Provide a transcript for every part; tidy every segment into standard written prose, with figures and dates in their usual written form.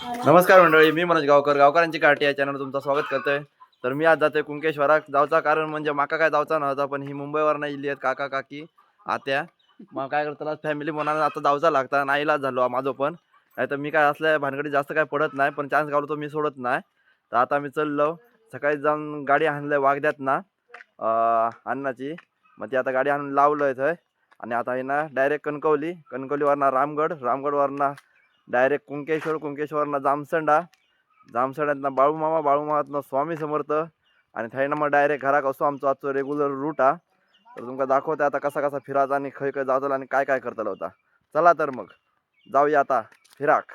नमस्कार मंडळी, मी मनोज गावकर, गावकरांची काठी या चॅनलवर तुमचं स्वागत करतोय. तर मी आज जातोय कुंकेश्वराक. जाऊचा कारण म्हणजे माका काय जाऊचा नव्हता, पण ही मुंबईवर नाही इली आहेत काका काकी आत्या. मग काय करताना फॅमिली म्हणून आता जाऊचा लागता, नाईलाज झालो माझं पण. नाही तर मी काय असल्या भानगडी जास्त काय पडत नाही, पण चान्स गावलो तो मी सोडत नाही. तर आता मी चाललो, सकाळी जाऊन गाडी आणलंय वागद्यात ना अन्नाची. मग ती आता गाडी आणून लावलं इथं आणि आता आहे ना डायरेक्ट कणकवलीवरनं रामगडवरनं डायरेक्ट कुंकेश्वरनं जामसंडातनं बाळूमामातनं स्वामी समर्थ आणि थंयनं मग डायरेक्ट घराक असो आमचो आजचो रेग्युलर रूट हा. तर तुमका दाखवते आता कसा कसा फिरायचा आणि खय खय जातला आणि काय काय करतला होता. चला तर मग जाऊया आता फिराक.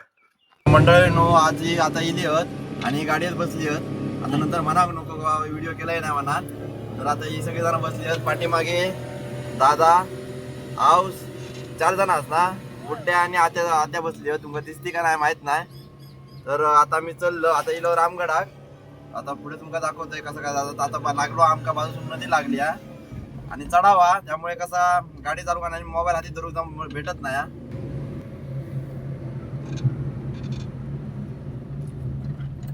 मंडळीनो आजी आता इली आहेत आणि गाडीत बसली आहेत. आता नंतर म्हणा नको व्हिडिओ केलाय ना म्हणा. तर आता ही सगळी जण बसली आहेत पाठीमागे दादा हाऊस 4 जण असत ना, बुड्ड्या आणि आत्या बसली आहेत. तुमका दिसती का नाही माहित नाही. तर आता मी चाललो, आता इलो रामगडाक. आता पुढे तुमका दाखवतोय कसं काय जातात. आता लागलो आमका बाजूसून नदी लागली आणि चढावा, त्यामुळे कसा गाडी चालू करणार आणि मोबाईल हाती धरून भेटत नाही.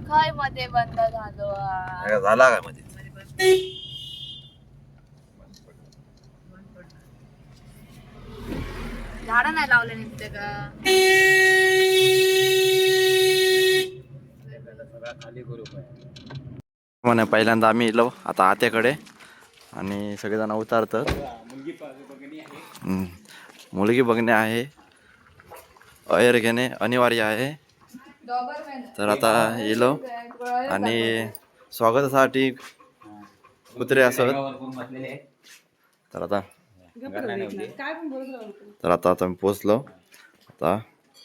काय मध्ये बंद झालो झाला काय मध्ये झाडं नाही लावले निघते का म्हणे. पहिल्यांदा आम्ही इलो आता आत्याकडे आणि सगळेजण उतारतात. मुलगी बघणे आहे, अयर घेणे अनिवार्य आहे. तर आता इलो आणि स्वागतासाठी कुत्रे असत. तर आता मी पोचलो. आता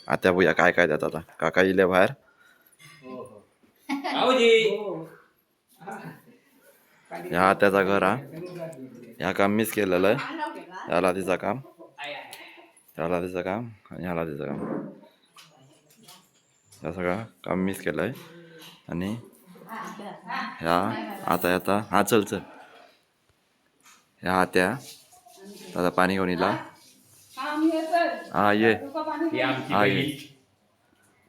आत्या बघूया काय काय देतात. आता काका इले बाहेर. ह्या आत्याचा घर हा. ह्या काम मीच केलेलं आहे. ह्याला तिचं काम, ह्याला तिचं काम आणि ह्याला तिचं काम. ह्या सगळं काम मीच केलं आहे. आणि ह्या आता हा चल ह्या आत्या आता पाणी घेऊन येला. हा ये हा ये.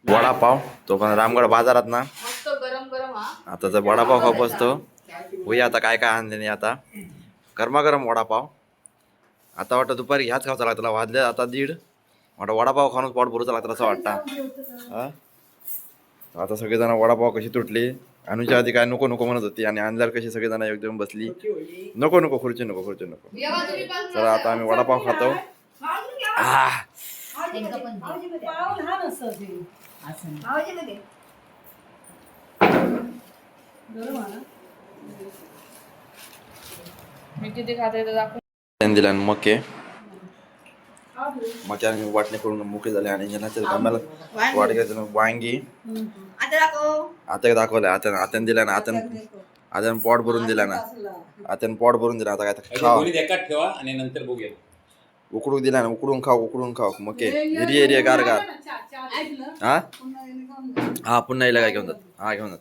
वडापाव तो पण रामगड बाजारात ना. गरम गरम आता जर वडापाव खाऊ बसतो. होई आता काय काय आणले नाही. आता गरमागरम वडापाव. आता वाटतं दुपारी ह्याच खायचा लागला. वाजले आता 1:30. वाटतं वडापाव खाऊनच पोट भरूचा लागतं असं वाटतं. आता सगळेजण वडापाव कशी तुटली. अनुच्या आधी काय नको नको म्हणत होती आणि आणल्यावर कशी सगळेजण एकदम बसली. नको नको खुर्ची नको. तर आता आम्ही वडापाव खातो. मी किती खाते दिला मके मक्याने वाटणे करून मोकळे झाले आणि आम्हाला वाटग्याचं वांगी आता दाखवलंय. आत्याने दिला ना. आत्याने पोट भरून दिला ना. आता काय ठेवा आणि नंतर बघूया. उकडून दिला ना. उकडून खाऊ मके एरिया गार हा पुन्हा येईल काय घेऊन जात. हा घेऊन जात.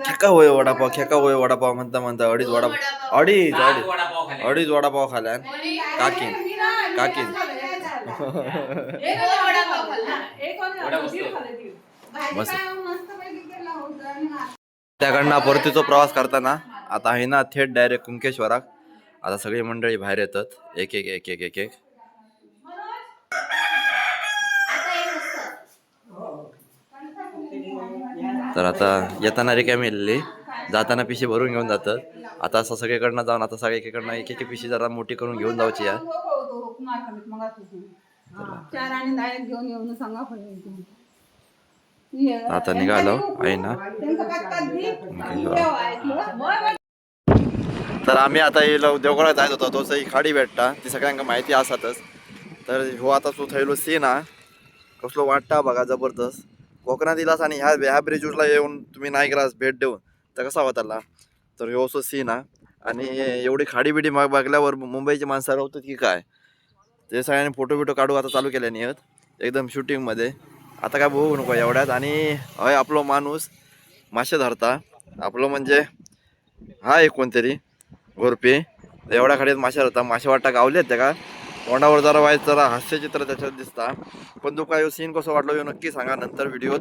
खेका होय वडापाव म्हणता अडीच वडापाव खाल्यान काकीन त्याकडनं परतीचा प्रवास करताना आता आहे ना थेट डायरेक्ट कुंकेश्वराक. आता सगळी मंडळी बाहेर येतात एक एक. तर आता येताना रिकामी मिळाली, जाताना पिशी भरून घेऊन जातात. आता असं सगळीकडनं जाऊन आता सगळीकडनं एक पिशी जरा मोठी करून घेऊन जाऊची या. आता निघालो आहे ना. तर आम्ही आता येलो देवगडात जायत होतो. तो सही खाडी भेटता ती सगळ्यांना माहिती असतातच. तर हो आता तो थैलो सीन हा कसलो वाटता बघा जबरदस्त. कोकणात इलास आणि ह्या ब्रिजला येऊन तुम्ही नाही गेलास भेट देऊन तर कसा होता. तर ह्यो असो सीन हा. आणि एवढी खाडी बिडी मग बघल्यावर मुंबईची माणसं राहतात की काय ते सगळ्यांनी फोटो काढू आता चालू केल्याने आहेत एकदम शूटिंगमध्ये. आता काय बघू नको एवढ्यात. आणि हय आपलो माणूस मासे धरता. आपलं म्हणजे हा एक कोणतरी गोरपे एवढ्या खाडीत मासे धरता. मासे वाटता गावले आहेत त्या का तोंडावर जरा वाईट जरा हास्यचित्र त्याच्यात दिसता. पण तुका ह्यो सीन कसो वाटलो ह्यो नक्की सांगा नंतर व्हिडिओत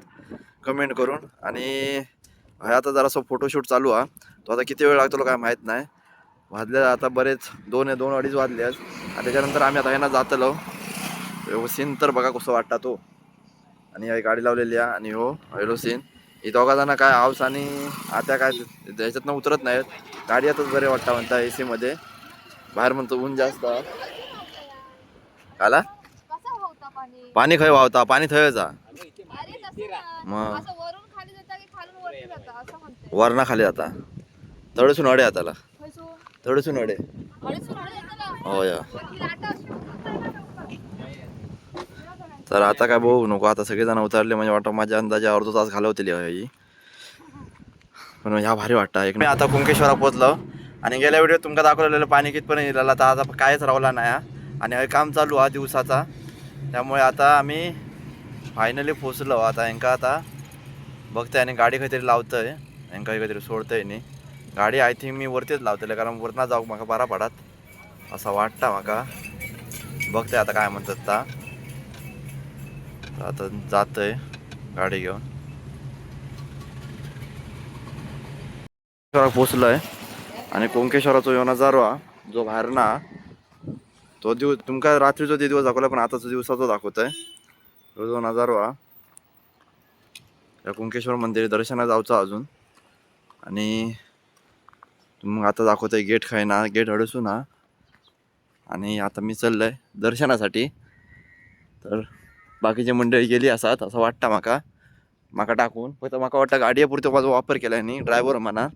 कमेंट करून. आणि हा आता जरासं फोटोशूट चालू हा. तो आता किती वेळ लागतो काय माहीत नाही. वाजले आता बरेच 2-2:30 वाजले आणि त्याच्यानंतर आम्ही आता ह्यांना जातलो. सीन तर बघा कसं वाटता तो. आणि ही गाडी लावलेली आहे आणि हो हॅलो सीन ही दोघा जण काय हाऊस आणि आता काय ह्याच्यातनं उतरत नाहीत. गाडी आताच बरे वाटतं म्हणता AC मध्ये. बाहेर म्हणतो ऊन जास्त आला. कसा होता पाणी पाणी खय वाहता पाणी थयचा अरे तसं ना. मग असं वरून खाली जाता की खालून वरती जाता असं म्हणते वरणा खाली आता तळसून अडे आताला खयसून तळसून अडे अडीचून अडीच येतं ना. हो या. वरती लाटा अशी उतरताय ना लवकर. तर आता काय बघू नको आता सगळेजण उतरले म्हणजे वाटतं माझ्या अंदाजे अर्धा तास घालवतील ही. पण ह्या भारी वाटतं एक. मी आता कुंकेश्वरा पोहोचलो आणि गेल्या व्हिडिओत तुमका दाखवलेलं पाणी कितपर्यंत येईल तर आता कायच राहिला नाही हा. आणि हे काम चालू हा दिवसाचा. त्यामुळे आता आम्ही फायनली पोचलो. आता यांका आता बघतंय आणि गाडी काहीतरी लावतंय यांका काहीतरी सोडतंय नाही. गाडी आय थिंक मी वरतीच लावतले कारण वरना जाऊ माका बरा पडत असं वाटतं माका. बघतंय आता काय म्हणतात ता. आता जातंय गाडी घेऊन. पोचलोय आणि कुंकेश्वराचा यो नजारो हा जो बाहेर ना तो दिवस तुमका रात्रीचो ते दिवस दाखवला पण आताचा दिवसाचा दाखवतोय. तो जो नजारो हा या कुंकेश्वर मंदिर दर्शनाला जाऊचं अजून. आणि मग आता दाखवतोय गेट खाय ना गेट हडसू ना. आणि आता मी चाललोय दर्शनासाठी. तर बाकीची मंडळी गेली असतात असं वाटतं माका टाकून. फक्त माका वाटतं गाडीपुरतो माझा वापर केला नाही ड्रायव्हर म्हणा.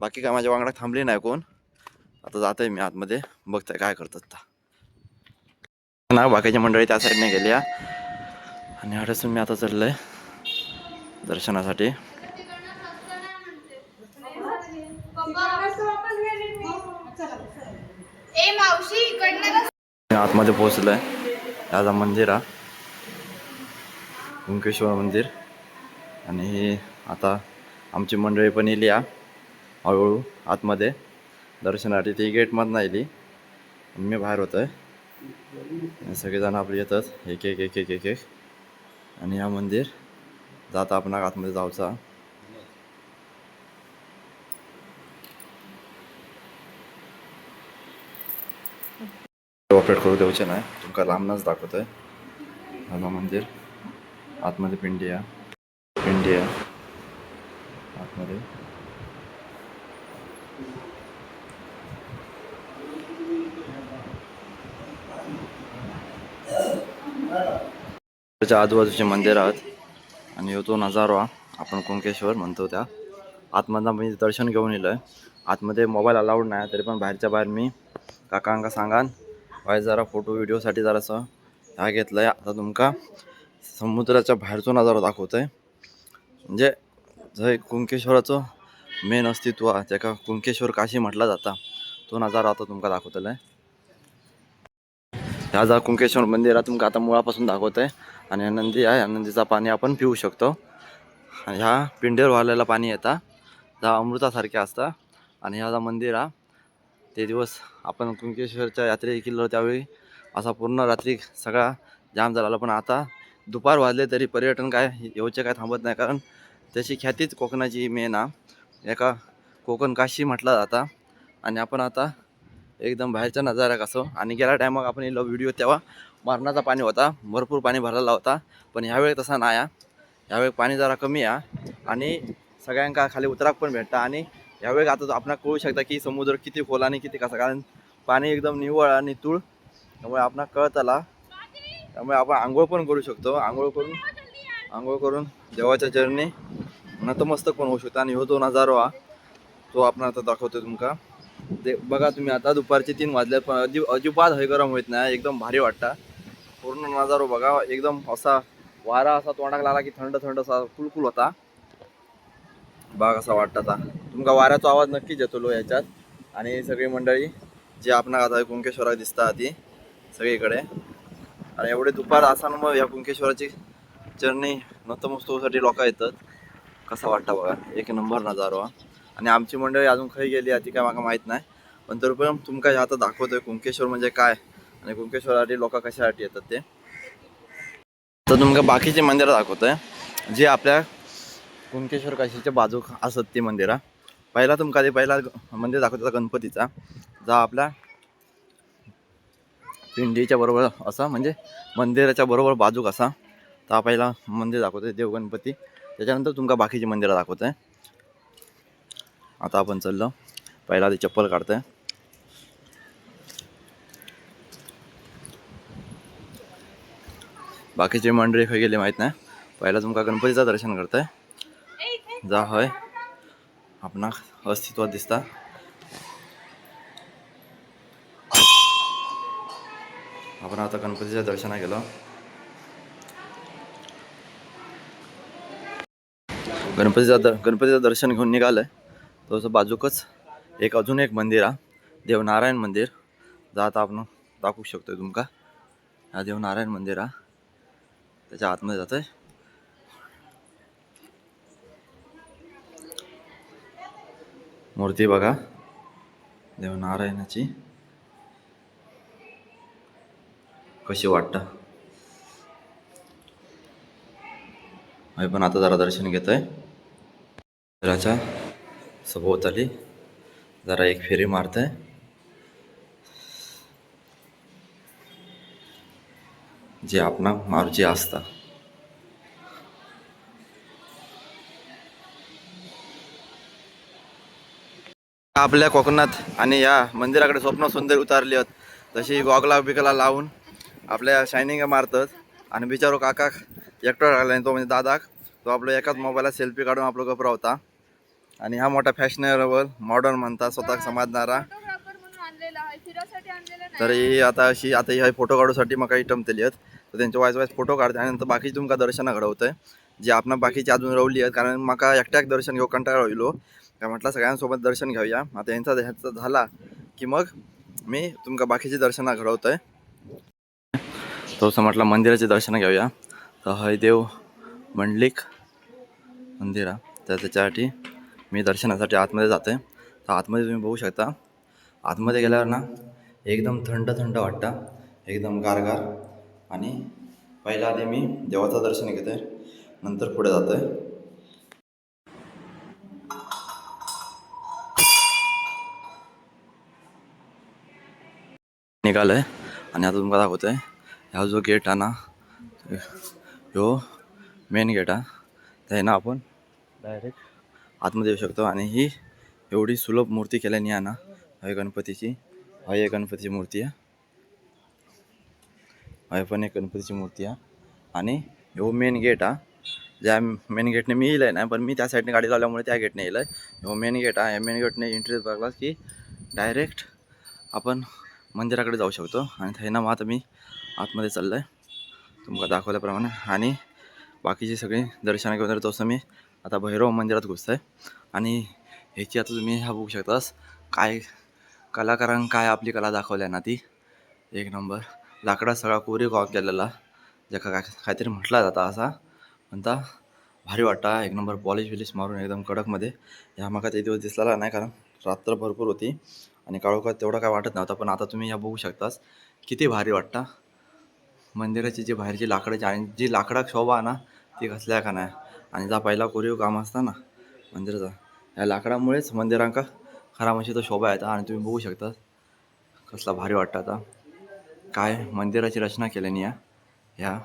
बाकी काय माझ्या वांगडा थांबली नाही कोण. आता जातोय मी आतमध्ये बघताय काय करतात ना. बाकीची मंडळी त्या साईडने गेल्या आणि हडसून मी आता चाललोय दर्शनासाठी. ए मावशी इकडनं आतमध्ये पोहोचलोय. याचा मंदिर हा कुंकेश्वर मंदिर. आणि आता आमची मंडळी पण येली हा हळूहळू आतमध्ये दर्शनासाठी. ती गेटमधनं येली आणि मी बाहेर होतोय. सगळेजण आपले येतात एक एक एक एक एक एक. आणि हा मंदिर जाता आपण आतमध्ये जाऊचा. ऑपरेट करू देऊचे नाही तुमका लांबनच दाखवतोय. हा मंदिर आतमध्ये पिंडी आहे आतमध्ये. त्याच्या आजूबाजूचे मंदिर आहेत आणि तो नजारा आपण कुंकेश्वर म्हणतो त्या आतमधनं मी दर्शन घेऊन येलोय. आतमध्ये मोबाईल अलाउड नाही तरी पण बाहेरच्या बाहेर मी काकांका सांगान बाहेर जरा फोटो व्हिडिओसाठी जरासं ह्या घेतलंय. आता तुमका समुद्राच्या बाहेरचा नजारा दाखवतोय. म्हणजे जर कुंकेश्वराचं मेन अस्तित्व त्याका कुंकेश्वर काशी म्हटला जाता तो नजारा आता तुमका दाखवतोय. ह्या जा कुंकेश्वर मंदिरात तुमका आता मुळापासून दाखवतोय. आणि नंदी आहे नंदीचा पाणी आपण पिऊ शकतो. ह्या पिंडीवर वाहलेला पाणी येता जा अमृतासारखे असता. आणि ह्या जा मंदिर हा ते दिवस आपण कुंकेश्वरच्या यात्रे गेलो त्यावेळी असा पूर्ण रात्री सगळा जाम झाला. पण आता दुपार वाजले तरी पर्यटन काय येऊचे काय थांबत नाही कारण त्याची ख्यातीच कोकणाची मेन हा. एका कोकण काशी म्हटला जाता. आणि आपण आता एकदम बाहेरच्या नजारा कसं. आणि गेल्या टायमात आपण येलो व्हिडिओ तेव्हा मरणाचा पाणी होता भरपूर पाणी भरलेला होता. पण ह्यावेळी तसा नाही हा. ह्यावेळी पाणी जरा कमी आहे आणि सगळ्यांका खाली उतराक पण भेटता. आणि ह्यावेळी आता आपणाला कळू शकता की समुद्र किती खोल आणि किती कसा कारण पाणी एकदम निव्वळ आणि तूळ. त्यामुळे आपणाला कळत आला. त्यामुळे आपण आंघोळ पण करू शकतो. आंघोळ करून देवाच्या चरणी नतमस्तक पण होऊ शकतो. आणि हो तो नजारा हा तो आपण आता दाखवतो तुमका. ते बघा तुम्ही आता दुपारचे 3 वाजले पण अजिबात हय गरम होत नाही. एकदम भारी वाटतं पूर्ण नजारा बघा. एकदम असा वारा असा तोंडाक लागला की थंड थंड असा कुलकुल होता. बाग असा वाटतं आता तुमका वाऱ्याचा आवाज नक्कीच येतो ह्याच्यात. आणि सगळी मंडळी जी आपण आता कुंकेश्वरात दिसता ती सगळीकडे. आणि एवढे दुपार असताना मग या कुंकेश्वराची चरणी नतमस्तकासाठी लोक येतात. कसा वाटतं बघा एक नंबर नजारा. आणि आमची मंडळी अजून खाई गेली ती काय मला माहीत नाही. पण तरी पण तुमका आता दाखवतोय कुंकेश्वर म्हणजे काय आणि कुणकेश्वरसाठी लोक कशासाठी येतात ते. तर तुमका बाकीची मंदिरं दाखवतोय जी आपल्या कुणकेश्वर काशीच्या बाजूक असत ती मंदिरं. पहिला मंदिर दाखवतो गणपतीचा, जा आपल्या पिंडीच्या बरोबर असा म्हणजे मंदिराच्या बरोबर बाजूक असा. तर पहिला मंदिर दाखवतोय देव गणपती. त्याच्यानंतर तुमका बाकीची मंदिरं दाखवतोय. आता आपण चाललो, पहिला ती चप्पल काढतोय. बाकीची मंडळी खय गेली माहीत नाही. पहिला तुमका गणपतीचं दर्शन करताय, जा होय आपणा अस्तित्वात दिसता. आपण आता गणपतीच्या दर्शना गेलो. गणपतीचं दर्शन घेऊन निघालंय. तसं बाजूकच अजून एक मंदिर आहे, देवनारायण मंदिर. जा आता आपण दाखवू शकतोय तुमका. हा देवनारायण मंदिर आहे, त्याच्या आतमध्ये जातोय. मूर्ती बघा देवनारायणाची कशी वाटतं. मी पण आता जरा दर्शन घेतोय. मंदिराच्या सभोवताली जरा एक फेरी मारतोय. जे आपणा मारुची असता. आपल्या कोकणात आणि या मंदिराकडे स्वप्न सुंदर उतारली आहेत. तशी गॉगला बिगला लावून आपल्या शायनिंग मारतात. आणि बिचारो काका एकटा राहिला, तो म्हणजे दादा, तो आपलं एकाच मोबाईलला सेल्फी काढून आपलं गप्पा होता. आणि हा मोठा फॅशनेबल मॉडर्न म्हणतात स्वतः समजणारा. फोटोग्राफर म्हणून आणलेला आहे, फिरासाठी आणलेला नाही. तर ही आता ही फोटो काढूसाठी मग काही टमतेली आहेत. तर त्यांचे वाईज फोटो काढते आणि नंतर बाकीची तुमका दर्शनं घडवतंय, जे आपण बाकीची अजून रवली आहेत. कारण माका एकट्याक दर्शन घेऊ कंटाळा होईलो, काय म्हटलं सगळ्यांसोबत दर्शन घेऊया. आता ह्याचा झाला की मग मी तुमका बाकीची दर्शनं घडवतोय. तसं म्हटलं मंदिराचे दर्शन घेऊया. तर हयदेव मंडलिक मंदिर आहे, तर त्याच्यासाठी मी दर्शनासाठी आतमध्ये जातोय. तर आतमध्ये तुम्ही बघू शकता, आतमध्ये गेल्यावर ना एकदम थंड थंड वाटतं, एकदम गारगार. आणि पहिला आधी मी देवाचं दर्शन घेतोय, नंतर पुढे जातोय. निघालोय आणि आता तुम्हाला दाखवतोय ह्या जो गेट आहे ना, ह्यो मेन गेट आहे. ते ना आपण डायरेक्ट आतमध्ये येऊ शकतो. आणि ही एवढी सुलभ मूर्ती केल्याने आहे ना, हय गणपतीची, हय गणपतीची मूर्ती आहे, हय पण एक गणपतीची मूर्ती आहे. आणि ह्यो मेन गेट आहे, ज्या मेन गेटने मी येईल नाही, पण मी त्या साईडने गाडी लावल्यामुळे त्या गेटने येईल आहे. ह्यो मेन गेट आहे, या मेन गेटने एंट्री बघला की डायरेक्ट आपण मंदिराकडे जाऊ शकतो. आणि थैना मग आता मी आतमध्ये चाललो आहे तुम्हाला दाखवल्याप्रमाणे. आणि बाकीची सगळी दर्शन घेऊन तसं मी आता भैरव मंदिरात घुसतो आहे. आणि ह्याची आता तुम्ही ह्या बघू शकतास काय कलाकारांनी काय आपली कला दाखवली ना, ती एक नंबर. लाकडा सगळा कोरीव काम केलेला, ज्याका काहीतरी म्हटला जाता असा म्हणता. भारी वाटता, एक नंबर पॉलिश बिलिश मारून एकदम कडकमध्ये. ह्या माका ते दिवस दिसलेला नाही, कारण रात्र भरपूर होती आणि काळोखात तेवढा काय वाटत नव्हता. पण आता तुम्ही ह्या बघू शकतास किती भारी वाटता. मंदिराची जी बाहेरची लाकडाची आणि जी लाकडाक शोभा ना, ती कसल्या का नाही. आणि जा पहिला कोरीव काम असता ना मंदिराचा, ह्या लाकडामुळेच मंदिरांका खरा म्हणजे तो शोभा येतात. आणि तुम्ही बघू शकता कसला भारी वाटतं. आता काय मंदिराची रचना केल्याने ह्या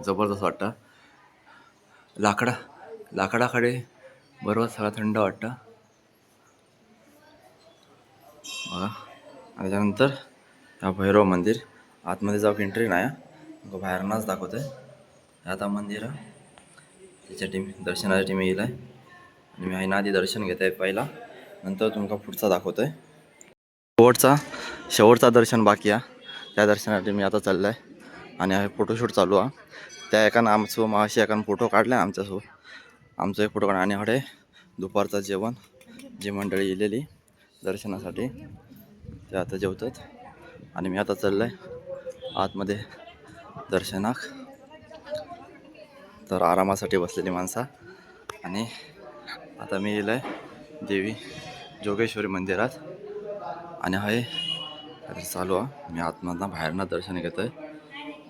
जबरदस्त वाटतं. लाकडाकडे बरोबर सगळं थंड वाटतं बघा. आणि त्यानंतर हा भैरव मंदिर आतमध्ये जाऊ एंट्री नाही, बाहेरनाच दाखवतं आहे. आता मंदिर त्याच्या दर्शनासाठी मी येईल आहे. आणि मी आधी दर्शन घेत आहे पहिला, नंतर तुमका पुढचा दाखवतो आहे. शेवटचा दर्शन बाकी आहे, त्या दर्शनासाठी मी आता चाललो आहे. आणि फोटोशूट चालू आहे. त्या एकानं आमचं माशी एकानं फोटो काढला आहे आमच्यासोबत. आमचा एक फोटो काढला. आणि हडे दुपारचं जेवण जी मंडळी येलेली दर्शनासाठी ते आता जेवतात. आणि मी आता चाललो आहे आतमध्ये दर्शनाक. तर आरामासाठी बसलेली माणसं. आणि आता मी येईल आहे देवी जोगेश्वरी मंदिरात. आणि काहीतरी चालू आहे. मी आतमधनं बाहेरनं दर्शन घेत आहे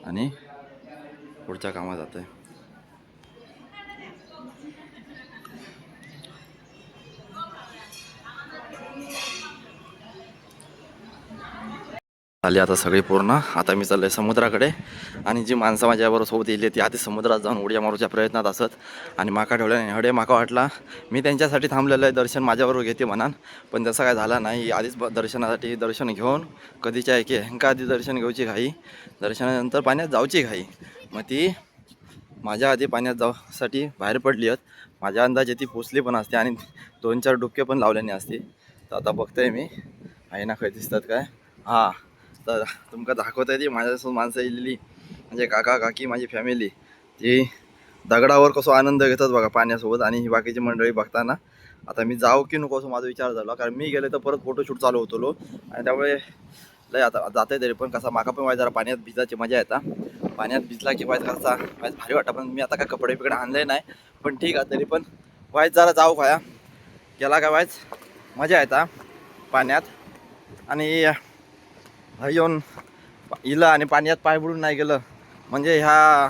आणि पुढच्या कामात जात आहे. आली आता सगळी पूर्ण. आता मी चाललोय समुद्राकडे आणि जी माणसं माझ्याबरोबर सोबत येईल ती आधी समुद्रात जाऊन उड्या मारूच्या प्रयत्नात असत आणि माका ठेवल्याने हडे माका वाटला मी त्यांच्यासाठी थांबलेलं आहे, दर्शन माझ्याबरोबर घेते म्हणान, पण तसं काय झालं नाही. आधीच दर्शनासाठी दर्शन घेऊन कधीच्या आहे की ह्यांका आधी दर्शन घ्यायची घाई, दर्शनानंतर पाण्यात जाऊची घाई. मग ती माझ्या आधी पाण्यात जाऊसाठी बाहेर पडली आहेत. माझ्या अंदाजे ती पोचली पण असते आणि 2-4 डुबके पण लावल्याने असते. तर आता बघतोय मी आहे ना, काही दिसतात काय. हां, तर तुमका दाखवत आहे ती माझ्यासोबत माणसं येलेली म्हणजे काका काकी माझी फॅमिली, ती दगडावर कसं आनंद घेतात बघा पाण्यासोबत. आणि ही बाकीची मंडळी बघताना आता मी जाऊ की नको असं माझा विचार झाला, कारण मी गेले तर परत फोटोशूट चालू होतो आणि त्यामुळे लय आता जाते तरी पण कसा माका पण जरा पाण्यात भिजायची मजा येतात. पाण्यात भिजला की वाईज कसा वाईज भारी वाटतं. पण मी आता काय कपडे बिकडे आणले नाही, पण ठीक आहे तरी पण वाईज जरा जाऊ खाया गेला काय वाईज मजा येतात पाण्यात. आणि येऊन इलं आणि पाण्यात पाय बुडून नाही गेलं म्हणजे ह्या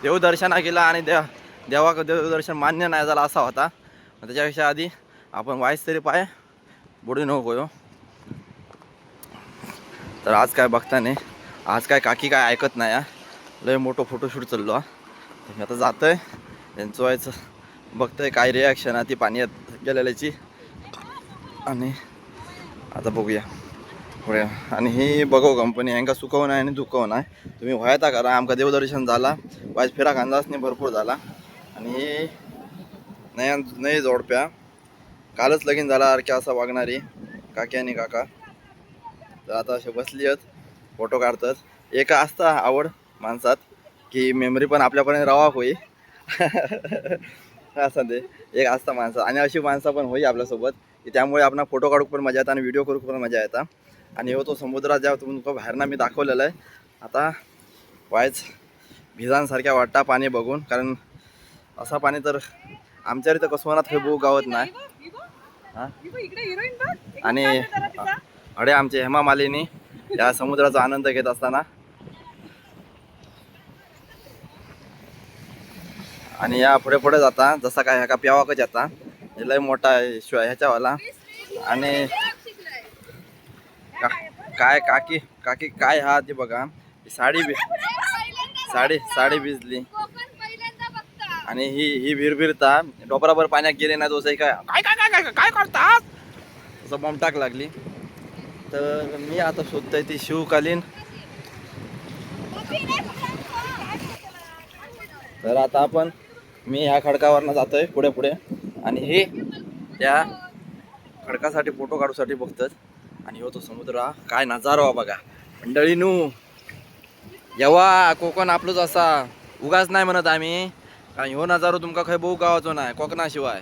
देवदर्शना गेला आणि देवदर्शन मान्य नाही झाला असा होता. त्याच्यापेक्षा आधी आपण वाईस तरी पाय बुडू नको हो. तर आज काय बघता नाही, आज काय काकी काय ऐकत नाही. लय मोठं फोटोशूट चाललो हा. मी आता जातोय त्यांचं व्हायचं बघतोय काय रिॲक्शन आहे ती पाण्यात गेलेल्याची. आणि आता बघूया पुढे. आणि ही बघू कंपनी ह्यांका सुकवणं आहे आणि दुखवणं आहे. तुम्ही व्हायता करा, आमका देवदर्शन झाला वाईज फिरा अंदाज नाही भरपूर झाला. आणि ही नाही जोडप्या कालच लगीन झाला की असं वागणारी काकी आणि काका. तर आता असे बसली आहेत फोटो काढतात. एक असता आवड माणसात की मेमरी पण आपल्यापर्यंत रवा होई असं ते एक असता माणसात. आणि अशी माणसं पण होई आपल्यासोबत की त्यामुळे आपण फोटो काढू पण मजा येतात आणि व्हिडिओ करू पण मजा येतात. आणि हो तो समुद्रात जेव्हा तुमचा बाहेरना मी दाखवलेला आहे. आता वायच भिजांसारख्या वाटता पाणी बघून, कारण असा पाणी तर आमच्या इथं कसवनात हे बघू गावत नाही. हां, आणि अडे आमचे हेमा मालिनी या समुद्राचा आनंद घेत असताना. आणि या पुढे पुढे जाता जसा काय ह्या का प्यावाकच येता लय मोठा शिवाय ह्याच्यावाला. आणि काय काकी काकी काय हा ते बघा साडी भिजली आणि ही भिरभिरता डोबराभर पाण्यात गेले नाही दोसाई काय काय काय काय काय करतात असं बॉम्बटाक लागली. तर मी आता शोधतोय ती शिवकालीन. तर आता आपण मी ह्या खडकावरनं जातोय पुढे पुढे आणि हे त्या खडकासाठी फोटो काढूसाठी बघतात. आणि हो तो समुद्र काय नजारा बघा मंडळीनू. जेव्हा कोकण आपलंच असा उगाच नाही म्हणत आम्ही, कारण ह्यो नजारो तुमका खंय बहु गावाचो नाही कोकणाशिवाय.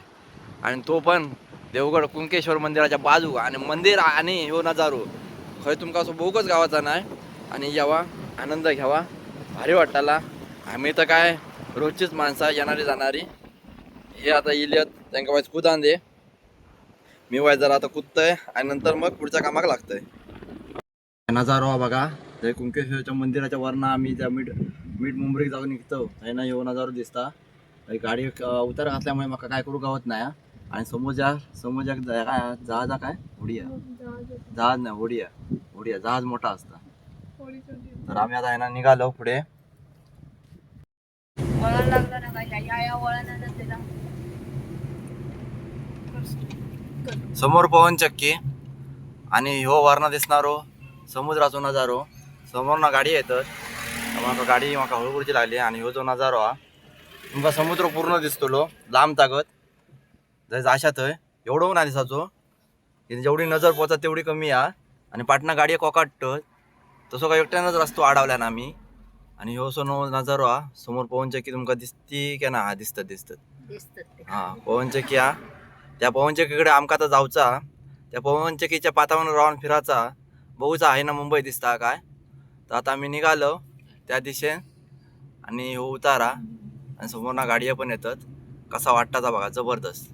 आणि तो पण देवगड कुंकेश्वर मंदिराच्या बाजू आणि मंदिर आणि ह्यो नजारो खंय तुमका असं बहुकच गावाचा नाही. आणि जेव्हा आनंद घ्यावा भारी वाटायला. आम्ही तर काय रोजचीच माणसं येणारी जाणारी. हे आता इलियत त्यांना वाईज कुदान दे, मी वाईज जरा आता कुदतंय आणि नंतर मग पुढच्या कामाक लागतंय. नजारो बघा ते कुंकेश्वरच्या मंदिराच्या वरनं आम्ही त्या मीठ मुंबईत जाऊन निघतो आहे ना. येऊ नजारो दिसता गाडी उतार घातल्यामुळे मका काय करू गावत नाही. आणि समोरच्या काय जहाज काय होडिया जहाज नाही होडिया जहाज मोठा असता. तर आम्ही आता आहे ना निघालो पुढे. वळण लागलं ना काय या वळणानं त्याला समोर पवन चक्की आणि ह्यो वरना दिसणारो समुद्राचो नजारो. समोर ना गाडी येतात म्हाका गाडी म्हाका हळूहळूची लागली. आणि ह्यो जो नजारो हा तुमका समुद्र पूर्ण दिसतलो लांब तागत जर जाशा थंय एवढं ना दिसाचो की जेवढी नजर पोचत तेवढी कमी हा. आणि पाटणा गाडी कोकाटत तसं काय एकट्यानंच रस्तो अडवल्या ना आम्ही. आणि ह्यो सो नजारो हा समोर पवन चक्की तुमका दिसती की ना. हा दिसतात हा पवन चक्की हा. त्या पवन चक्कीकडे आमका आता जाऊचा, त्या पवन चक्कीच्या पातावर राहून फिराचा बघूचा आहे ना मुंबई दिसता काय. तर आता आम्ही निघालो त्या दिशेन आणि हो उतारा आणि समोर ना गाड्या पण येतात. कसा वाटताचा बघा जबरदस्त.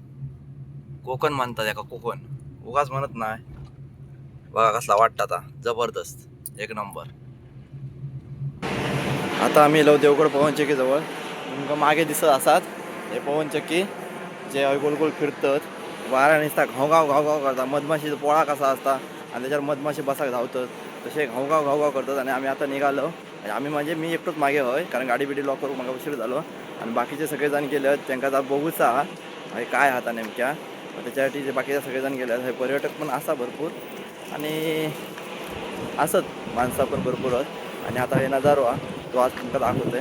कोकण म्हणतात याका कोकण उगाच म्हणत नाही. बघा कसला वाटतं आता, जबरदस्त एक नंबर. आता आम्ही येलो देवगड पवनचक्की जवळ. तुमका मागे दिसत असात हे पवनचक्की जे गोल गोल फिरतात, वारा नुसता घावघाव घावघाव करतात. मधमाशीचा पोळा कसा असता आणि त्याच्यावर मधमाशी बसाक धावतात तसे घावघाव घावघाव करतात. आणि आम्ही आता निघालो. आम्ही म्हणजे मी एकटोच मागे होय, कारण गाडी बिडी लॉक करून मग उशीर झालो. आणि बाकीचे सगळेजण गेले आहेत, त्यांना आता बघूचा हे काय हाता नेमक्या. त्याच्यासाठी जे बाकीचे सगळेजण गेले आहेत, हे पर्यटक पण असा भरपूर आणि असत माणसं पण भरपूर आहेत. आणि आता हे नजारो हा तो आज तुमका दाखवतोय,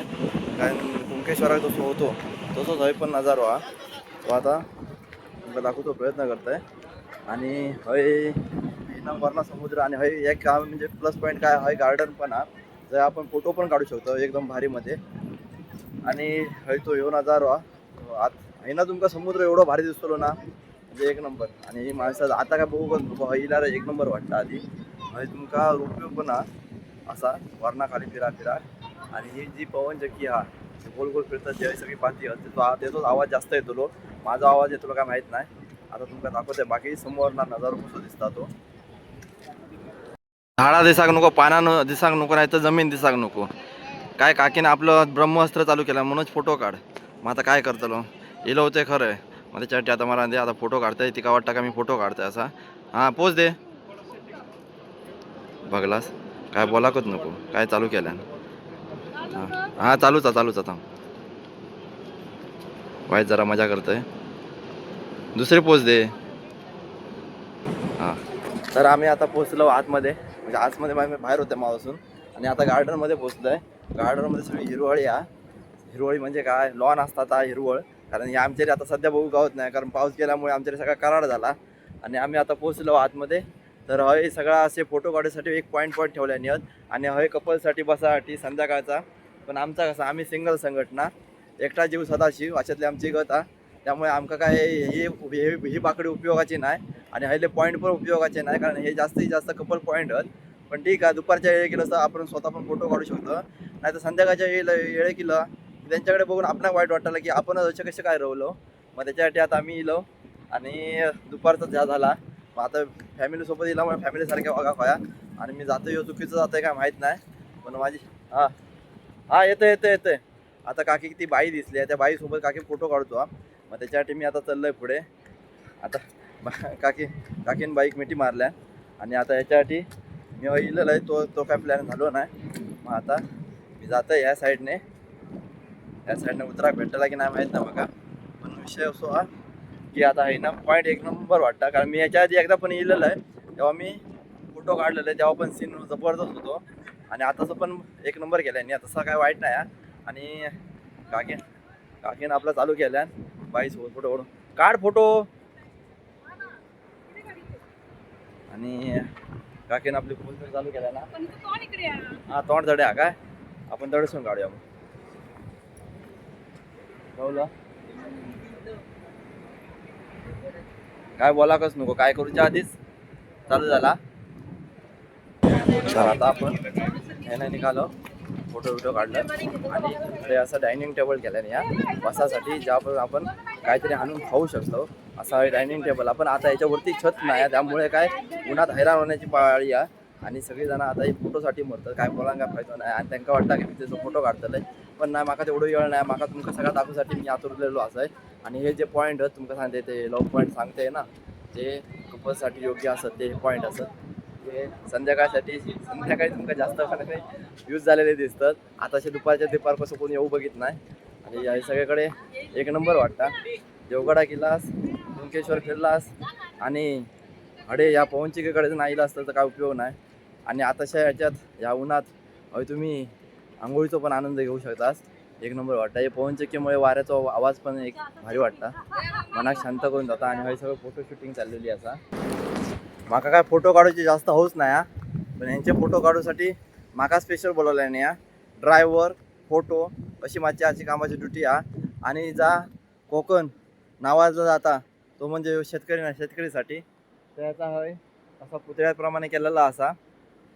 कारण कुंकेश्वरात जसं होतो तसंच हय पण नजारो हा तो आता तुमका दाखवतो प्रयत्न करतोय. आणि हय वरना समुद्र आणि हय एक काम म्हणजे प्लस पॉईंट काय हय गार्डन पण हा, जर आपण फोटो पण काढू शकतो एकदम भारीमध्ये. आणि हय तो ह्यो नजारो हा ना तुमका समुद्र एवढं भारी दिसतो ना म्हणजे एक नंबर. आणि ही माणसं आता काय बघू हिला एक नंबर वाटतं. आधी हय तुमका उपयोग पण हा असा वरना खाली फिरा फिरा. आणि ही जी पवनचक्की हा गोल गोल फिरतात जे सगळी पाती त्याचाच आवाज जास्त येतो. माझा आवाज येतो काय माहित नाही. आता तुमका दाखवतोय बाकी समोर ना नजारो कसं दिसता तो. झाडा दिसाक नको, पाना दिसाक नको, नाही तर जमीन दिसाक नको. काय काकीने आपलं ब्रह्मास्त्र चालू केलं म्हणूनच फोटो काढ. मग आता काय करतलो इलो होते खरं आहे. मग त्याच्यासाठी आता मला आता फोटो काढताय ती का वाटतं का मी फोटो काढतोय असा. हां पोच दे बघलास काय बोलाकच नको काय चालू केलं. हां चालूच आता वाईट जरा मजा करतोय. दुसरी पोच दे. हां तर आम्ही आता पोचलो आतमध्ये, म्हणजे आतमध्ये आम्ही बाहेर होते मावासून. आणि आता गार्डनमध्ये पोचलोय. गार्डनमध्ये सगळी हिरवळी हा. हिरवळी म्हणजे काय लॉन असतात हा हिरवळ. कारण हे आमच्याकडे आता सध्या बघू गावत नाही, कारण पाऊस गेल्यामुळे आमच्याकडे सगळा कराड झाला. आणि आम्ही आता पोचलो आतमध्ये. तर हय सगळा असे फोटो काढण्यासाठी एक पॉईंट ठेवले आहेत. आणि हय कपलसाठी बसासाठी संध्याकाळचा. पण आमचा कसा आम्ही सिंगल संघटना, एकटा जीव सदाशिव अशातली आमची गत हा. त्यामुळे आमका काय ही बाकडी उपयोगाची नाही. आणि हयले पॉईंट पण उपयोगाचे नाही, कारण हे जास्तीत जास्त कपल पॉईंट आहेत. पण ठीक आहे दुपारच्या वेळी केलं तर आपण स्वतः पण फोटो काढू शकतो. नाही तर संध्याकाळच्या वेळे केलं त्यांच्याकडे बघून आपल्याला वाईट वाटलं की आपण असे कसे काय राहिलो. मग त्याच्यासाठी आता आम्ही इलो. आणि दुपारचा ज्या झाला मग आता फॅमिलीसोबत येल्यामुळे फॅमिलीसारख्या वागा खोया. आणि मी जातो येऊ चुकीचं जातोय काय माहीत नाही. पण माझी हां येतोय. आता काकी ती बाई दिसली आहे, त्या बाईसोबत काकी फोटो काढतो हा. मग त्याच्यासाठी मी आता चाललोय पुढे. आता काकीने बाईक मिठी मारल्या. आणि आता याच्यासाठी मी इलेलं आहे तो काय प्लॅन झालो नाही. मग आता मी जातोय या साईडने उतरा भेटला की नाही माहीत नाही बघा. पण विषय असो हा की आता आहे ना पॉईंट एक नंबर वाटतं. कारण मी याच्या आधी एकदा पण इलेलं आहे, तेव्हा मी फोटो काढलेला आहे, तेव्हा पण सीन जबरदस्त होतो. आणि आताचं पण एक नंबर केला आहे, तसा काय वाईट नाही. आणि काकीनं आपलं चालू केलं बाईसोबत फोटो काढ फोटो. आणि काकीनं आपली फोन चालू केला ना. हां तोंड धडे हा काय आपण धडसून काढूया मग. कळलं काय बोलाकच नको, काय करूच्या आधीच चालू झाला. तर आता आपण ह्याने निघालो, फोटो काढलं. आणि हे असं डायनिंग टेबल केलं या बसासाठी, ज्यावर आपण काहीतरी आणून खाऊ शकतो असा डायनिंग टेबल. आपण आता याच्यावरती छत नाही, त्यामुळे काय उन्हात हैराण होण्याची पाळी आहे. आणि सगळेजण आता हे फोटोसाठी मरतात, काय बोलांगा फायदा नाही. आणि त्यांना वाटतं की मी त्याचा फोटो काढतले, पण नाही माका तेवढं वेळ नाही. माका तुमका सगळं दाखवण्यासाठी मी आतुरलेलो असं आहे. आणि हे जे पॉईंट आहेत तुमका सांगते ते लव पॉईंट सांगते ना, जे कपलसाठी योग्य असत ते पॉईंट असत. ते संध्याकाळी तुमका जास्त यूज झालेले दिसतात. आताचे दुपार कसं कोणी येऊ बघित नाही. आणि या सगळीकडे एक नंबर वाटता. देवगडा गेलास, कुंकेश्वर फिरलास आणि अडे या पवनचक्कीकडे नाही असतं तर काय उपयोग नाही. आणि आताच्या ह्याच्यात या उन्हात तुम्ही आंघोळीचा पण आनंद घेऊ शकतास. एक नंबर वाटतं. हे पवनचक्कीमुळे वाऱ्याचा आवाज पण एक भारी वाटता, मनाक शांत करून जाता. आणि हे सगळं फोटो शूटिंग चाललेली असा. माका काय फोटो काढायची जास्त हौस नाही पण ह्यांचे फोटो काढूसाठी माका स्पेशल बोलवलं आहे या. ड्रायव्हर फोटो अशी माझी आजची कामाची ड्युटी आणि जा कोकण नावाजला जाता तो म्हणजे शेतकरीसाठी त्याचा हय असा पुतळ्याप्रमाणे केलेला असा.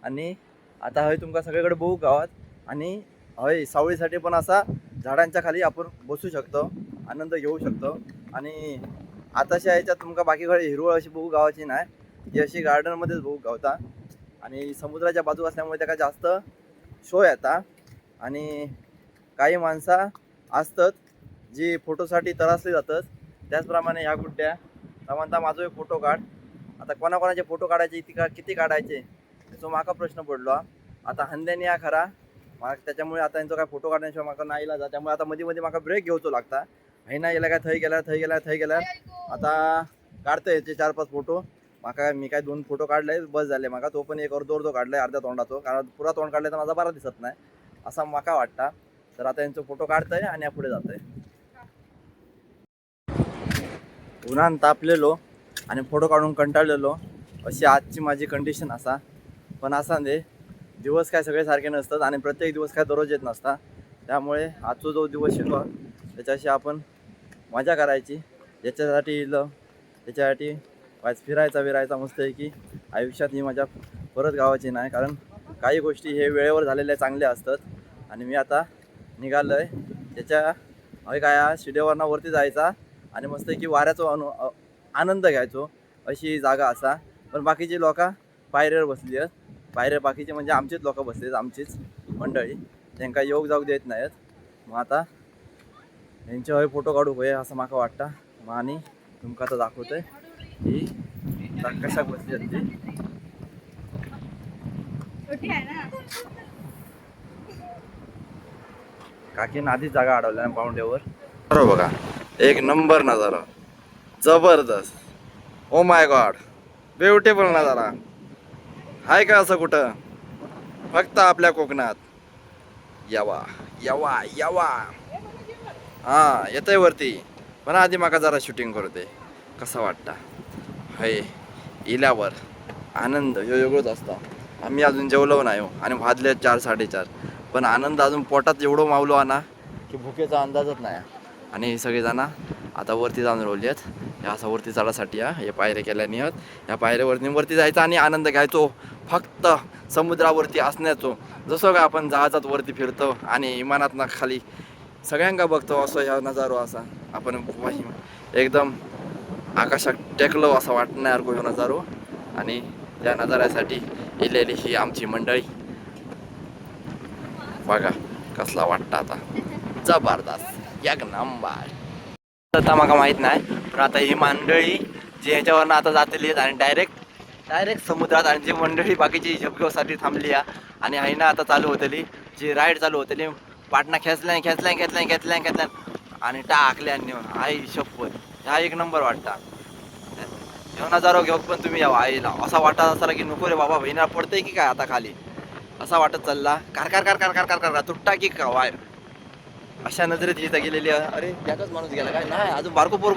आणि आता हय तुमका सगळीकडे बघू गावात. आणि हय सावळीसाठी पण असा झाडांच्या खाली आपण बसू शकतो, आनंद घेऊ शकतो. आणि आताच्या ह्याच्यात तुमका बाकीकडे हिरवळ अशी बघू गावाची नाही, ती अशी गार्डनमध्येच भूक गावता आणि समुद्राच्या बाजू असल्यामुळे त्याका जास्त शो येता आणि काही माणसं असतात जी फोटोसाठी त्रासली जातात. त्याचप्रमाणे ह्या गुड्ड्या म्हणता माझो एक फोटो काढ. आता कोणाकोणाचे फोटो काढायचे किती काढायचे तो माका प्रश्न पडलो. आता हंद्याने या खरा त्याच्यामुळे आता यांचा काय फोटो काढण्याशिवाय माका नाही इला जा. त्यामुळे आता मध्ये मध्ये माका ब्रेक घेऊचो लागता. हे नाही याला काय थंय गेला आता काढतोय याचे 4-5 फोटो. माका मी काय 2 फोटो काढले बस झाले माका. तो पण एक अर्धो काढलाय अर्ध्या तोंडाचो, कारण पुरा तोंड काढले तर माझा बरा दिसत नाही असा माका वाटता. तर आता यांचा फोटो काढतोय आणि पुढे जातोय. उन्हान तापलेलो आणि फोटो काढून कंटाळलेलो अशी आजची माझी कंडिशन असा. पण असा दे दिवस काय सगळे सारखे नसतात आणि प्रत्येक दिवस काय दररोज येत नसता. त्यामुळे आजचा जो दिवस शिकलो त्याच्याशी आपण मजा करायची. ज्याच्यासाठी इलं त्याच्यासाठी आज फिरायचा मस्त आहे की आयुष्यात ही मजा परत गावाची नाही. कारण काही गोष्टी हे वेळेवर झालेल्या चांगल्या असतात. आणि मी आता निघालो आहे त्याच्या काय शिडेवरनं वरती जायचा आणि मस्त की वाऱ्याचा आनंद घ्यायचो अशी जागा असा. पण बाकीची लोक पायऱ्यावर बसली आहेत. पायऱ्या बाकीचे म्हणजे आमचीच लोक बसले आहेत, आमचीच मंडळी. त्यांना योग जाऊ देत नाहीत. मग आता यांचे हय फोटो काढू होय असं माका वाटतं. मग आणि तुमका आता दाखवतोय की कशाक बसली आहेत ती. काकीनं आधीच जागा अडवल्या पाऊंड्यावर. बरोबर बघा एक नंबर नजारा जबरदस्त. ओ माय गॉड ब्युटिफुल नजारा हाय का असं कुठं फक्त आपल्या कोकणात. यावा यावा यावा हा येतंय वरती. पण आधी माका जरा शूटिंग करू दे कसं वाटतं. हय इल्यावर आनंद वेगळंच असता. आम्ही अजून जेवलो नाही हो आणि वाजले 4-4:30. पण आनंद अजून पोटात एवढं मावलो ना की भुकेचा अंदाजच नाही. आणि हे सगळेजण आता वरती जाऊन रोवली आहेत. ह्या असं वरती चढासाठी हे पायऱ्या केल्याने आहेत. ह्या पायऱ्यावरती जायचं आणि आनंद घ्यायचो फक्त समुद्रावरती असण्याचो. जसं काय आपण जहाजात वरती फिरतो आणि विमानातनं खाली सगळ्यांका बघतो असं ह्या नजारो असा आपण एकदम आकाशात टेकलो असं वाटणार ह्यो नजारो. आणि त्या नजाऱ्यासाठी इलेली ही आमची मंडळी बघा कसला वाटतं आता जबरदस्त एक नंबर. आता मला माहित नाही पण आता ही मंडळी जी ह्याच्यावरनं आता जातली आहेत आणि डायरेक्ट समुद्रात. आणि जी मंडळी बाकीची झपक्यासाठी थांबली आणि आहे ना आता चालू होतली जी राईड चालू होतली. पाटणा खेचल्या आणि टाकल्या आई शपथ. हा एक नंबर वाटता. ह्यो नजारो घेऊ पण तुम्ही यावं आईला. असा वाटत असाला की नको रे बाबा बहिणा पडतंय की काय आता खाली असा वाटत चालला. कार तुटता की का वायर अशा नजरेत इथं गेलेली. अरे त्याचाच माणूस गेला काय नाही अजून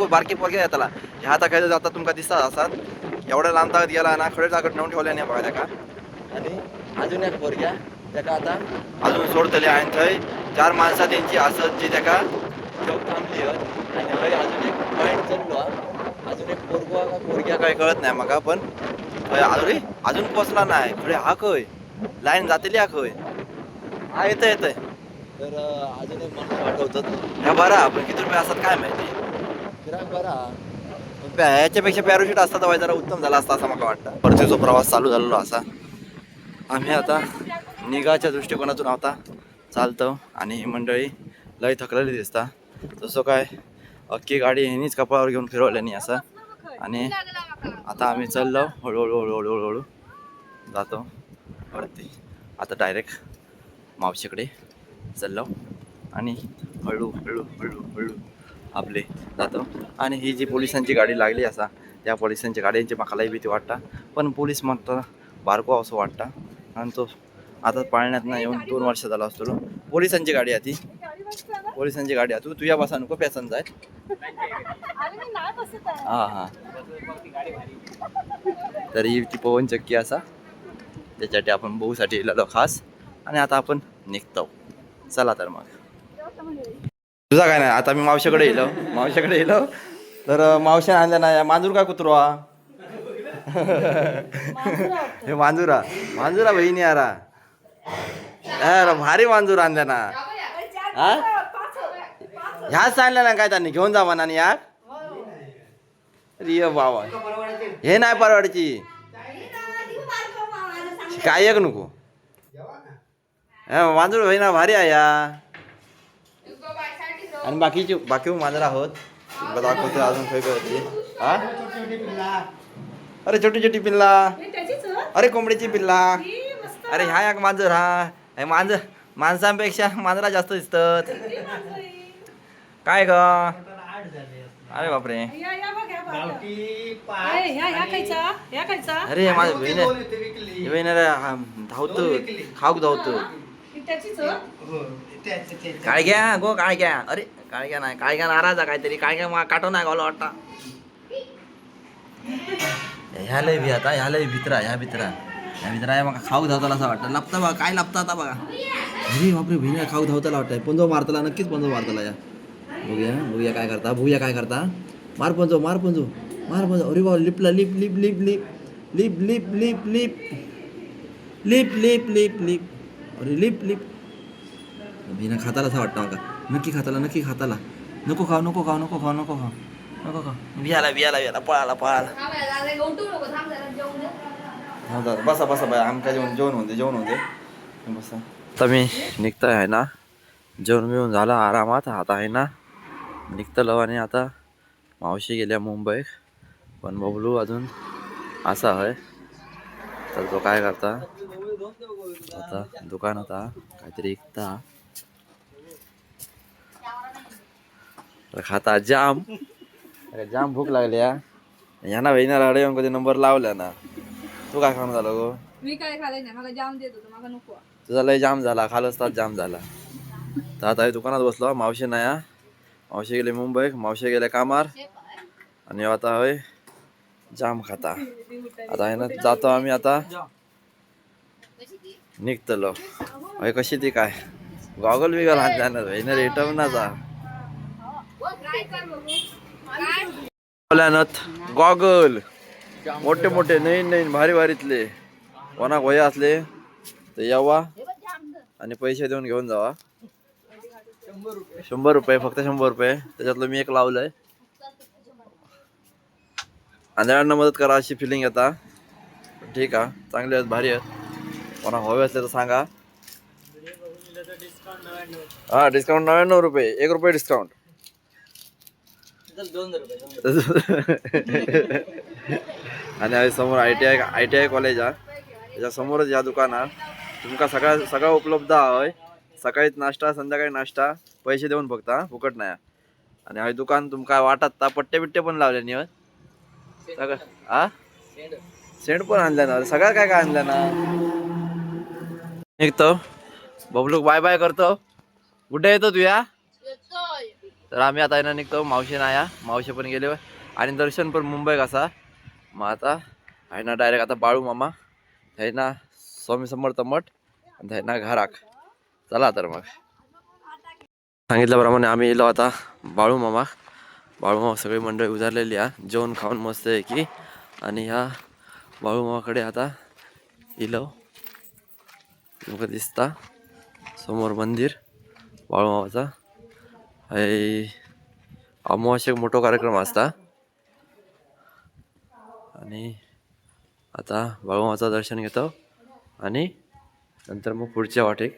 बारकी पोरगे आहे त्याला. ह्या आता काय जाता तुमका दिसतात असतात एवढ्या लांब ताकद गेला ना खडे जागत नेऊन ठेवल्या नाही बघा त्याका. आणि अजून एक पोरग्या त्याका आता अजून सोडतले आणि थंय 4 माणसं त्यांची असत जी त्याका घेऊन थांबली आहेत. आणि अजून एक पॉईंट चढलो. अजून एक पोरग्या काय कळत नाही मग पण अरे अजून पोचला नाही खडे हा खय लाईन जातेली हा खय हा येतंय. तर अजून एक माणूस पाठवतात ह्या बरा. आपण किती रुपये असतात काय माहिती फिराक बरा. ह्याच्यापेक्षा पॅराशूट असता तर जरा उत्तम झाला असता असं मला वाटतं. परतीचा प्रवास चालू झालेलो असा. आम्ही आता निघाच्या दृष्टिकोनातून आता चालतो आणि ही मंडळी लय थकलेली दिसता. तसं काय अख्खी गाडी ह्यांनीच कपाळावर घेऊन फिरवल्यानी असं. आणि आता आम्ही चाललो हळूहळू जातो वरती. आता डायरेक्ट मावशीकडे चाललो आणि हळू आपले जातो. आणि ही जी पोलिसांची गाडी लागली असा त्या पोलिसांच्या गाड्यांची म्हाकालाही भीती वाटता. पण पोलीस मात्र बारको असं वाटता. आणि तो आता पाळण्यात नाही येऊन 2 वर्ष झाला असतो. पोलिसांची गाडी आहे ती पोलिसांची गाडी आहे. तू या बसा नको पॅसन जाय. हां तर ही ती पवन चक्की असा त्याच्यासाठी आपण बघूसाठी इलेलो खास. आणि आता आपण निघतो चला. तर मग तुझा काय नाही. आता मी मावशीकडे येलो तर मावशीने आणल्या ना मांजूर काय कुत्रो हे मांजुरा बहिणी यारा भारी मांजूर आणल्या ना. हा ह्याच आणल्या ना काय त्यांनी घेऊन जा म्हणा. आणि यार रिय बाबा हे नाही परवडची काय एक नको मांजूळ होई ना भारी आहे या आणि बाकी मांजर आहोत दाखवतो अजून काही होती हा अरे छोटी छोटी पिल्ला अरे कोंबडीची पिल्ला अरे ह्या एक मांजर हा हे माणसांपेक्षा मांजरा जास्त दिसतात काय ग अरे बापरे अरे माझ्या बहिणीला धावतो खाऊक धावतो काय घ्या गो काय घ्या अरे काय घ्या नाही काय घ्या नाराज काहीतरी काय घ्या काटो नाही गावला वाटता ह्या लय भी आता ह्या लय भित्रा मग खाऊ धावताला असं वाटतं लपता बघा काय लपता आता बघा अरे बापरे बहिणीला खाऊ धावताला वाटतंय पंजो मारताला नक्कीच पंजो मारताला या बघूया काय करता मार पंजो अरे बा लिपला लिप अरे लिप भिना खाताला असं वाटतं का नक्की खाताला नको खाऊ बियाला पळाला बसा बाय आमच्या जेवण होते बसा आता मी निघतोय आहे ना जेवण बिवून झालं आरामात आता आहे ना निघतलो आणि आता मावशी गेल्या मुंबई पण बबलू अजून असा आहे तर तो काय करता आता दुकानात काहीतरी विकता तर खाता जाम भूक लागली ह्याना बहिणीला अडे येऊन कधी नंबर लावला ना तू काय खाणं झालं गो मी काय खाल्लं नाही मला जाम देत होतो मला नको तुझा लय जाम झाला खालच तास जाम झाला तर आता दुकानात बसलो मावशी नाही मावशी गेले मुंबई मावशी गेले कामार आणि आता होय जाम खाता आता आहे ना जातो आम्ही आता निघतलो होय कशी ती काय गॉगल बिगल आणल्या ना बहिणी रिटर्न ना जा गॉगल मोठे नवीन भारीतले कोणाक वया असले तर यावा आणि पैसे देऊन घेऊन जावा 100 रुपये फक्त 100 रुपये त्याच्यातलं मी एक लावलंय आंधळ्यांना मदत करा अशी फिलिंग येता ठीक आहे चांगले आहेत भारी आहेत कोणा हवे असले तर सांगा हा डिस्काउंट 99 रुपये 1 रुपये डिस्काउंट आणि समोर ITI कॉलेज आहे त्याच्या समोरच या दुकानात तुमका सगळं उपलब्ध आहे सकाळी नाश्ता संध्याकाळी नाश्ता पैसे देऊन फक्त फुकट नाही आणि हे दुकान तुमका वाटत पट्टे बिट्टे पण लावले नाही सगळं सेंट पण आणल्या ना सगळं काय आणलं ना निघतो बबलू बाय करतो कुठे येतो तू या तर आम्ही आता येणं निघतो मावशी ना या मावशी पण गेले आणि दर्शन पण मुंबई कसा मग आता आहे ना डायरेक्ट आता बाळू मामा आहे ना स्वामी समर्थ मठ आणि आहे ना घराक चला तर मग सांगितल्याप्रमाणे आम्ही येलो आता बाळू मामा सगळी मंडळी उजारलेली आहे जेवण खाऊन मस्त आहे की आणि ह्या बाळू मामाकडे आता येलो तुमका दिसता समोर मंदिर बाळू मामाचा अमावास्येक मोठा कार्यक्रम असता आणि आता बाळू मामाचं दर्शन घेतो आणि नंतर मग पुढच्या वाटेक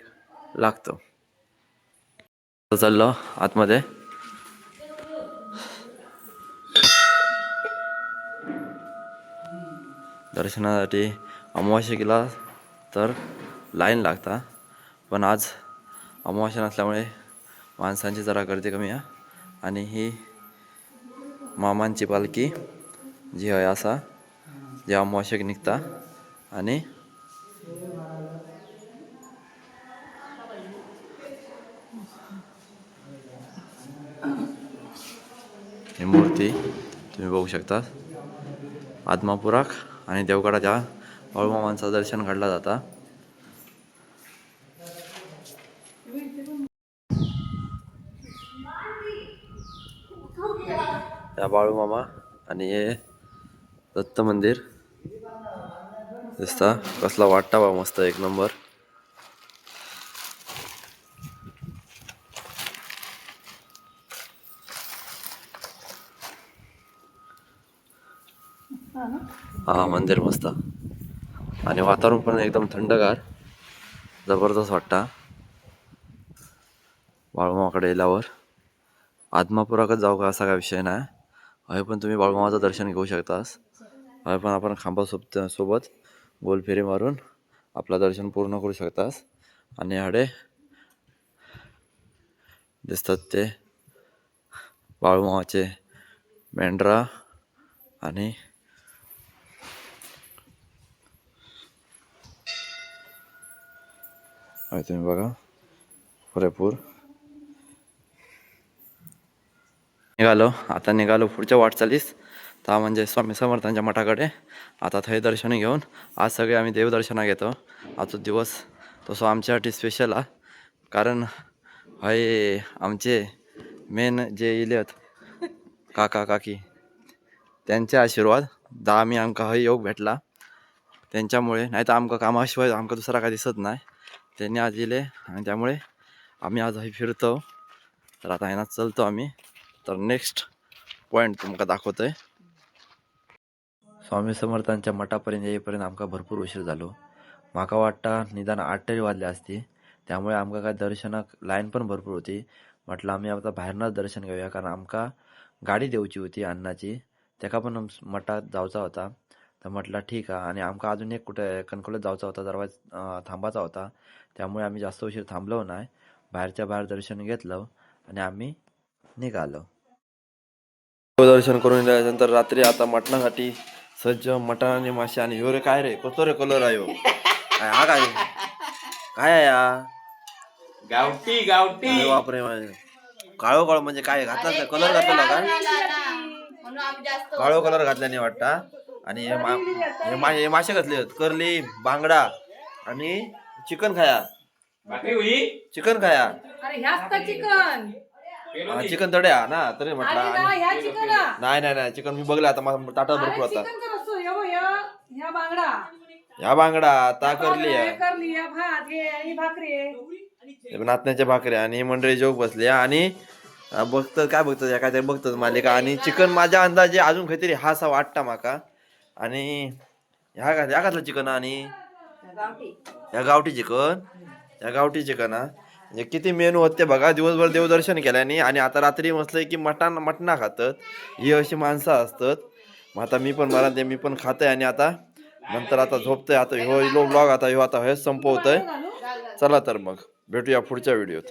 लागतो चाललो आतमध्ये दर्शनासाठी अमावास्या केला तर लाईन लागता पण आज अमावास्या नसल्यामुळे माणसांची जरा गर्दी कमी आहे आणि ही मामांची पालखी जी आहे असा जे अमावास्येक निघता आणि ही मूर्ती तुम्ही बघू शकता आदमापुराक आणि देवगडाच्या बाळूमामांचं दर्शन घडला जाता त्या बाळूमामा आणि हे दत्त मंदिर दिसता कसला वाटता बा मस्त एक नंबर हा मंदिर मस्त आणि वातावरण पण एकदम थंडगार जबरदस्त वाटता बाळूमामाकडे गेल्यावर. आदमापुराकडे जाऊ का असा काय विषय नाही. हय पण तुम्ही बाळूमामाचं दर्शन घेऊ शकतास. हय पण आपण सोबत गोल फेरी मारून आपलं दर्शन पूर्ण करू शकतास. आणि हाडे दिसतात ते बाळूमामाचे मेंढरा आणि तुम्ही बघा पुरेपूर निघालो पुढच्या वाटचालीस ता म्हणजे स्वामी समर्थांच्या मठाकडे. आता थंय दर्शन घेऊन आज सगळे आम्ही देवदर्शना घेतो. आजचा दिवस तसं आमच्यासाठी स्पेशल हा, कारण हय आमचे मेन जे इलेत काका काकी त्यांचे आशीर्वाद दा आम्ही आमका हय योग भेटला त्यांच्यामुळे. नाही तर आमका कामाशिवाय आमका दुसरा काय दिसत नाही. त्यांनी आज इले आणि त्यामुळे आम्ही आज हय फिरतो. तर आता ह्यानं चलतो आम्ही. तर नेक्स्ट पॉईंट तुमका दाखवतोय. स्वामी समर्थांच्या मठापर्यंत येईपर्यंत आमका भरपूर उशीर झालो. माका वाटता निदान 8 तरी वाजले असते. त्यामुळे आमका काय दर्शनाक लाईन पण भरपूर होती. म्हटलं आम्ही आता बाहेरनंच दर्शन घेऊया, कारण आमका गाडी देऊची होती अन्नाची, त्याका पण मठात जायचा होता. तर म्हटलं ठीक आहे. आणि आमका अजून एक कुठे कणकवलीत जायचा होता, दरवाज थांबायचा होता. त्यामुळे आम्ही जास्त उशीर थांबलो नाही. बाहेरच्या बाहेर दर्शन घेतलं आणि आम्ही निघालो. दर्शन करून गेल्यानंतर रात्री आता मटणासाठी सज्ज मटण आणि मासे. आणि ह्यो रे काय रे कसो रे कलर आहे ह्यो? हा काय काय आहे हा? गावठी गावठी अरे बापरे, काळो काळो म्हणजे काय घातला कलर घातला का? काळो कलर घातल्याने वाटता. आणि हे मासे घातले आहेत, करली बांगडा आणि चिकन खाया. भाकरी होई चिकन खाया. अरे ह्याच तर चिकन. चिकन तड्या ना तरी म्हटलं. नाही नाही नाही चिकन मी बघलं आता माझा ताटात भरपूर होता. ह्या बांगडा आता करली नाचण्याच्या भाकऱ्या आणि मंडळी जोग बसल्या. आणि बघतात काय बघतात या काहीतरी बघतात मालिका. आणि चिकन माझ्या अंदाजे अजून काहीतरी हा असा वाटता माका. आणि ह्या घातलं चिकन आणि ह्या गावठी चिकन हा. म्हणजे किती मेनू होते बघा. दिवसभर देवदर्शन केल्याने आणि आता रात्री म्हटलंय की मटणा खातात. ही अशी माणसं असतात. मग आता मी पण खातोय. आणि आता नंतर आता झोपतोय. आता ह्यो ब्लॉग आता ह्यो आता हेच संपवतोय. चला तर मग भेटूया पुढच्या व्हिडिओत.